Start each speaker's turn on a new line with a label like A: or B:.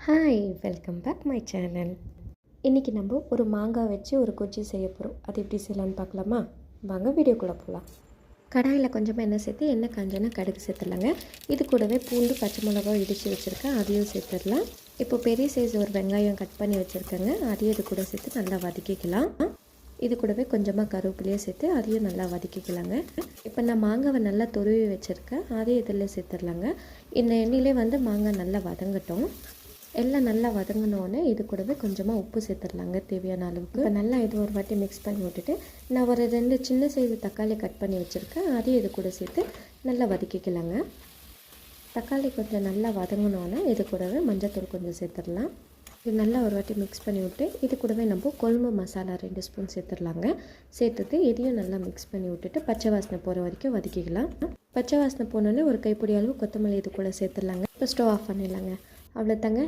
A: Hi, welcome back my channel. இன்றைக்கி நம்ம ஒரு மாங்காய் வச்சு ஒரு கொஜ்ஜி செய்ய போகிறோம். அது எப்படி செய்யலான்னு பார்க்கலாமா? வாங்க வீடியோக்குள்ளே போகலாம். கடாயில் கொஞ்சமாக எண்ணெய் சேர்த்து எண்ணெய் காஞ்சோன்னா கடுகு சேர்த்துடலாங்க. இது கூடவே பூண்டு பச்சை மிளகா இடித்து வச்சுருக்கேன், அதையும் சேர்த்துடலாம். இப்போ பெரிய சைஸ் ஒரு வெங்காயம் கட் பண்ணி வச்சுருக்கேங்க, அதையும் இது கூட சேர்த்து நல்லா வதக்கிக்கலாம். இது கூடவே கொஞ்சமாக கருவேப்பிலையும் சேர்த்து அதையும் நல்லா வதக்கிக்கலாங்க. இப்போ நான் மாங்காவை நல்லா துருவி வச்சுருக்கேன், அதையும் இதில் சேர்த்துடலாங்க. இந்த எண்ணெயிலே மாங்காய் நல்லா வதங்கட்டும். எல்லாம் நல்லா வதங்கினோடனே இது கூடவே கொஞ்சமாக உப்பு சேர்த்துடலாங்க தேவையான அளவுக்கு. இப்போ நல்லா இது ஒரு வாட்டி மிக்ஸ் பண்ணி விட்டுட்டு நான் ஒரு 2 சின்ன சைஸு தக்காளி கட் பண்ணி வச்சுருக்கேன், அதையும் இது கூட சேர்த்து நல்லா வதக்கிக்கலாங்க. தக்காளி கொஞ்சம் நல்லா வதங்கினோன்னே இது கூடவே மஞ்சத்தூள் கொஞ்சம் சேர்த்துடலாம். இது நல்லா ஒரு வாட்டி மிக்ஸ் பண்ணி விட்டு இது கூடவே நம்ம கொழும்பு மசாலா 2 ஸ்பூன் சேர்த்துடலாங்க. சேர்த்துட்டு இதையும் நல்லா மிக்ஸ் பண்ணி விட்டுட்டு பச்சை வாசனை போகிற வரைக்கும் வதக்கிக்கலாம். பச்சை வாசனை போனோடனே ஒரு கைப்பிடி அளவு கொத்தமல்லி இது கூட சேர்த்துடலாங்க. இப்போ ஸ்டவ் ஆஃப் பண்ணிடலாங்க. அவ்வளோதாங்க.